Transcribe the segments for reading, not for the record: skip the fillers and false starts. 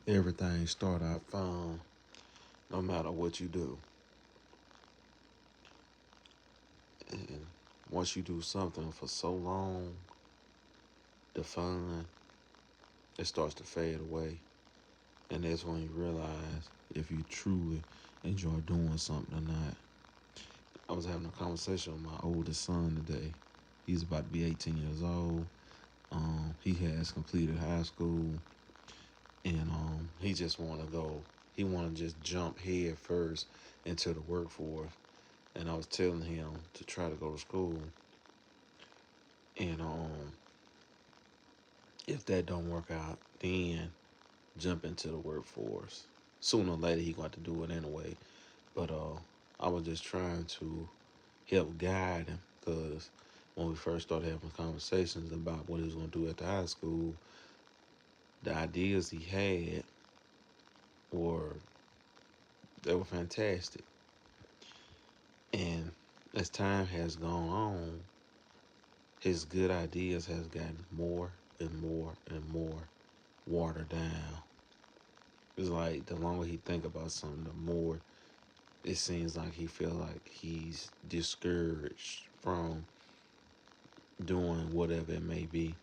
Everything start out fine, no matter what you do. And once you do something for so long, the fun, it starts to fade away. And that's when you realize if you truly enjoy doing something or not. I was having a conversation with my oldest son today. He's about to be 18 years old. He has completed high school, and he just want to go. He want to just jump head first into the workforce. And I was telling him to try to go to school, and if that don't work out, then jump into the workforce. Sooner or later, he got to do it anyway. But I was just trying to help guide him because when we first started having conversations about what he was going to do at the high school, the ideas he had were they were fantastic. And as time has gone on, his good ideas has gotten more and more and more watered down. It's like the longer he think about something, the more it seems like he feel like he's discouraged from doing whatever it may be.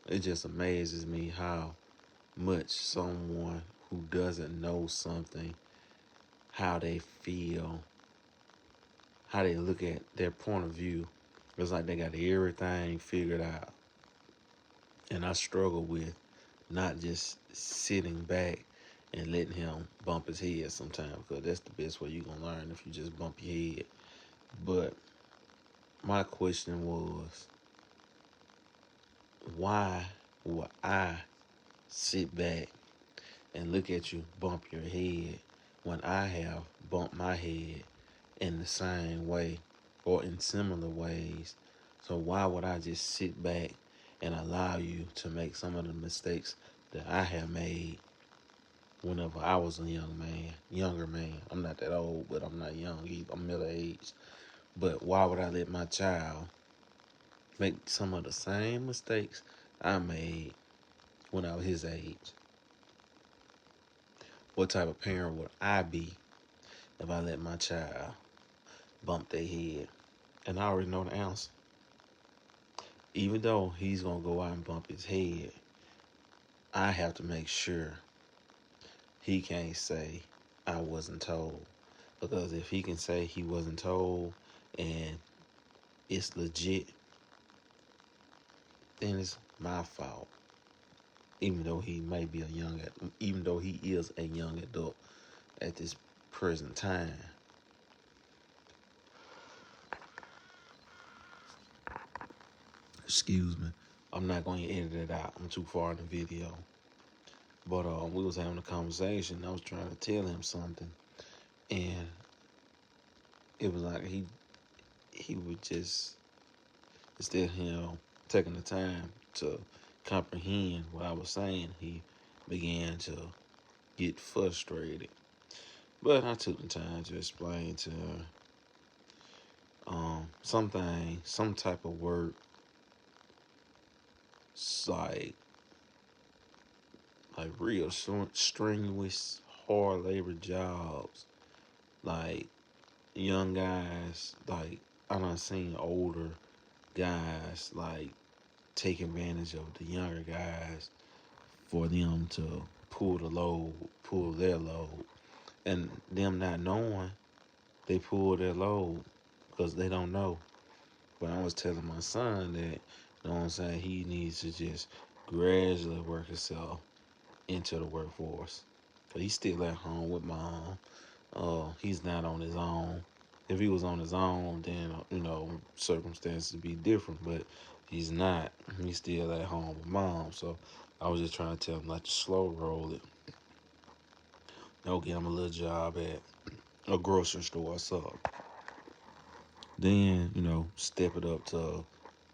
It just amazes me how much someone who doesn't know something, how they feel, how they look at their point of view. It's like they got everything figured out. And I struggle with not just sitting back and letting him bump his head sometimes because that's the best way you're going to learn if you just bump your head. But my question was, why would I sit back and look at you bump your head when I have bumped my head in the same way or in similar ways? So why would I just sit back and allow you to make some of the mistakes that I have made whenever I was a younger man? I'm not that old, but I'm not young either. I'm middle aged. But why would I let my child make some of the same mistakes I made when I was his age? What type of parent would I be if I let my child bump their head? And I already know the answer. Even though he's going to go out and bump his head, I have to make sure he can't say I wasn't told. Because if he can say he wasn't told and it's legit, then it's my fault. Even though he may be even though he is a young adult at this present time. Excuse me. I'm not going to edit it out. I'm too far in the video. But we was having a conversation. I was trying to tell him something, and it was like he would just instead of him taking the time to comprehend what I was saying, he began to get frustrated. But I took the time to explain to her something, some type of work, like real strenuous, hard labor jobs, like young guys, like I done seen older guys like take advantage of the younger guys for them to pull their load, and them not knowing they pull their load because they don't know. But I was telling my son that, you know what I'm saying, he needs to just gradually work himself into the workforce. But he's still at home with mom. He's not on his own. If he was on his own, then circumstances would be different. But he's not. He's still at home with mom. So I was just trying to tell him not to slow roll it. Go get him a little job at a grocery store or something. Then step it up to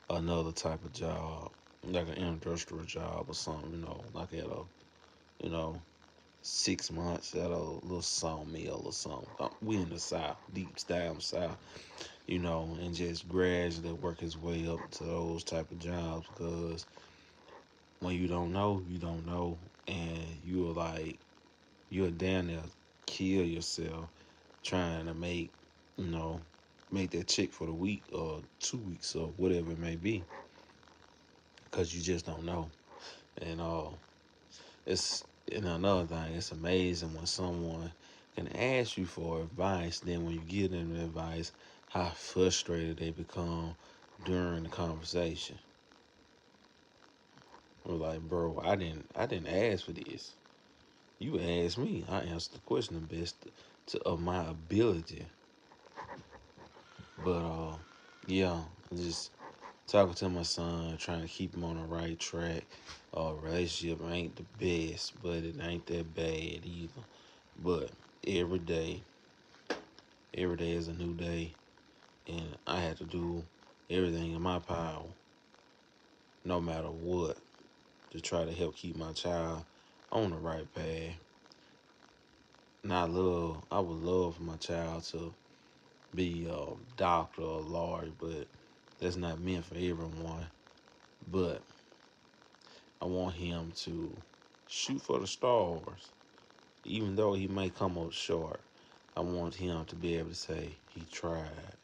another type of job, like an industrial job or something. Like at a 6 months at a little sawmill or something. We in the South, deep down South, and just gradually work his way up to those type of jobs because when you don't know, you don't know. and you'll damn near kill yourself trying to you know, make that check for the week or 2 weeks or whatever it may be, because you just don't know. And it's and another thing, it's amazing when someone can ask you for advice. Then when you give them the advice, how frustrated they become during the conversation. We're like, bro, I didn't ask for this. You asked me. I answered the question the best of my ability. But yeah, just talking to my son, trying to keep him on the right track. Relationship ain't the best, but it ain't that bad either. But every day, every day is a new day, and I had to do everything in my power, no matter what, to try to help keep my child on the right path. And I would love for my child to be a doctor or a lawyer, but that's not meant for everyone. But I want him to shoot for the stars, even though he may come up short. I want him to be able to say he tried.